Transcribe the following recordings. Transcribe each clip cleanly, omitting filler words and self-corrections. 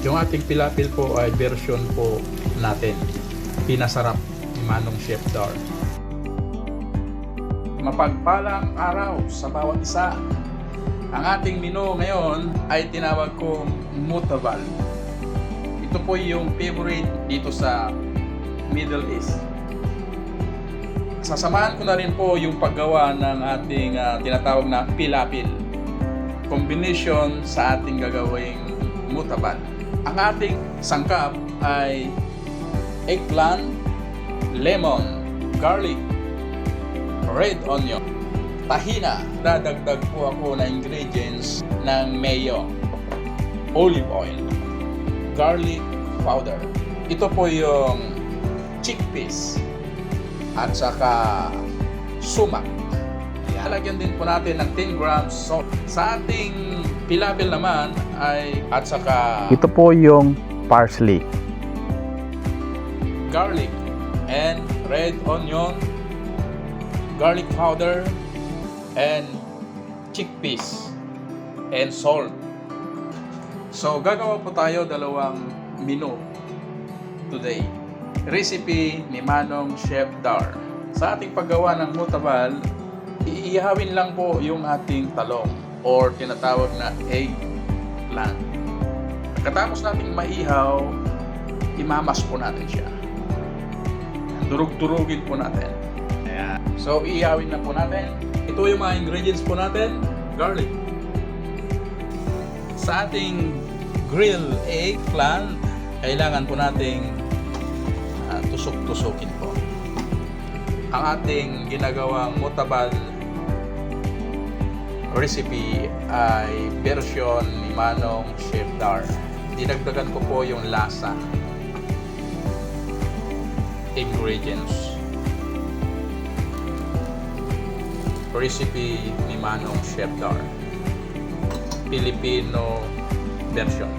Yung ating pilapil po ay version po natin. Pinasarap ni Manong Chef Dar. Mapagpalang araw sa bawat isa. Ang ating menu ngayon ay tinawag kong mutabal. Ito po yung favorite dito sa Middle East. Sasamahan ko na rin po yung paggawa ng ating tinatawag na pilapil. Combination sa ating gagawing mutabal. Ang ating sangkap ay eggplant, lemon, garlic, red onion, tahina. Dadagdag po ako na ingredients ng mayo, olive oil, garlic powder. Ito po yung chickpeas at saka sumac. Lalagyan din po natin ng 10 grams salt. Sa ating pilapil naman ay at saka Ito po yung parsley. garlic and red onion, garlic powder, and chickpeas and salt. So gagawa po tayo dalawang menu today. Recipe ni Manong Chef Dar. Sa ating paggawa ng mutabal, iihawin lang po yung ating talong or tinatawag na eggplant. Pagkatapos nating maihaw, imamas po natin siya. Durug-durugin po natin. Ayan. So, iihawin na po natin. Ito yung mga ingredients po natin. Garlic. Sa ating grilled eggplant, kailangan po nating tusok-tusukin po. Ang ating ginagawang mutabal recipe ay version ni Manong Chef Dar. Dinagdagan ko po yung lasa. Ingredients. Recipe ni Manong Chef Dar. Filipino version.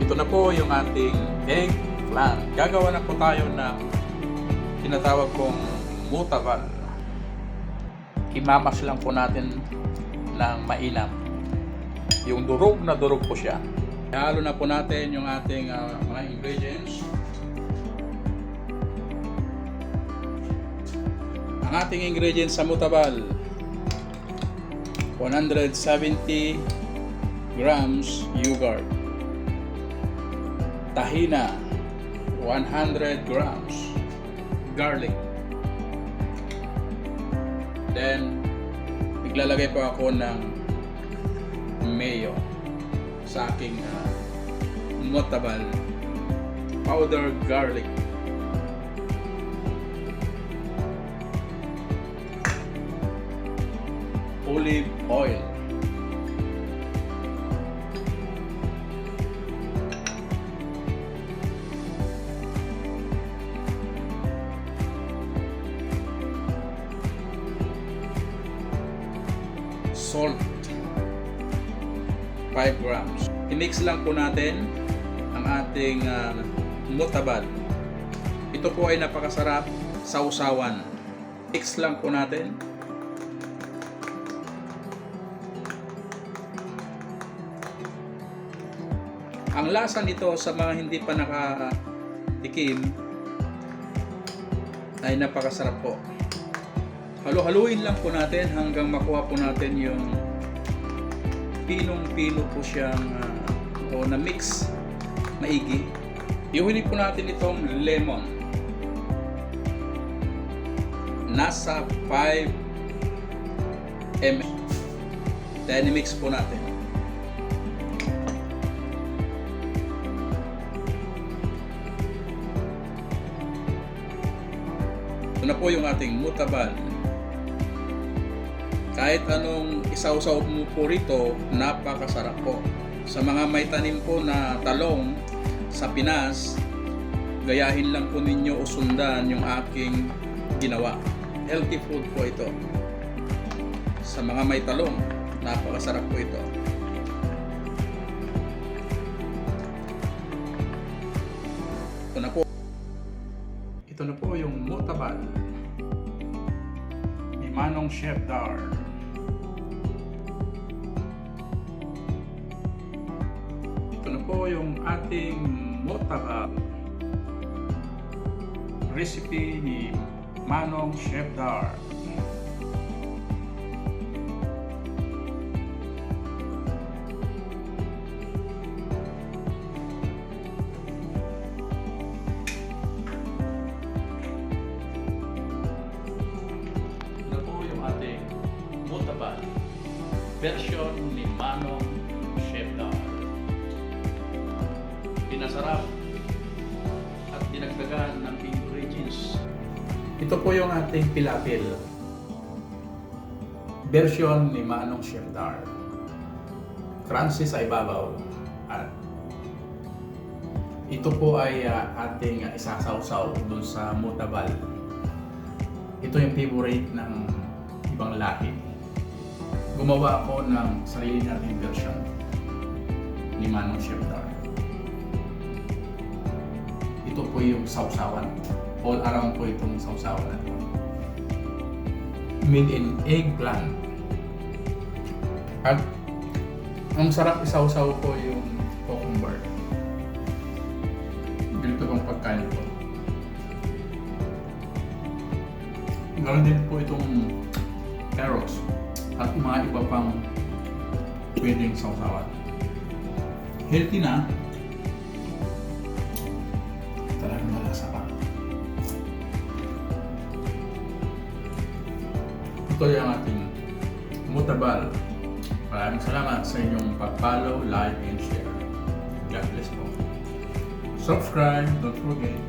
Ito na po yung ating eggplant. Gagawa na po tayo ng tinatawag kong mutabal. Imamas lang po natin ng mainam. Yung durog na durog po siya. Ihalo na po natin yung ating mga ingredients. Ang ating ingredients sa mutabal, 170 grams yogurt, tahina, 100 grams, garlic. Then, naglalagay po ako ng mayo sa aking mutabal, powdered garlic, olive oil, salt, 5 grams. I-mix lang po natin ang ating mutabal. Ito po ay napakasarap sa usawan. Mix lang po natin. Ang lasa nito sa mga hindi pa nakatikim ay napakasarap po. Halo-haluin lang po natin hanggang makuha po natin yung pinong-pino po siyang o na mix maigi. Iuhuli po natin itong lemon. Nasa 5 ml. Then i-mix po natin. Ito na po yung ating mutabal. Kahit anong isaw-saw mo po rito, napakasarap po. Sa mga may tanim po na talong sa Pinas, gayahin lang po ninyo o sundan yung aking ginawa. Healthy food po ito. Sa mga may talong, napakasarap po ito. Ito na po. Ito na po yung mutabal ni Manong Chef Dar. Ito na po po yung ating motabal. Recipe ni Manong Chef Dar. Ito po yung ating motabal. Version ni Manong Chef Dar. Pinasarap at dinagdagan ng ingredients. Ito po yung ating pilapil. Version ni Manong Chef Dar. Crunchy sa ibabaw. At ito po ay ating isasawsaw dun sa motabal. Ito yung favorite ng ibang lahi. Gumawa ako ng sarili nating version ni Manong Chef Dar. Ito po yung sausawan. All around po itong sausawan na ito. Made in eggplant. At ang sarap isawsaw po yung cucumber. Ganito pong pagkain po. Ganon din po itong carrots at mga iba pang pwedeng sausawan. Healthy na. Talagang malasa pa. Ito yung ating motabal. Maraming salamat sa inyong pag-follow, like, and share. God bless po. Subscribe, don't forget.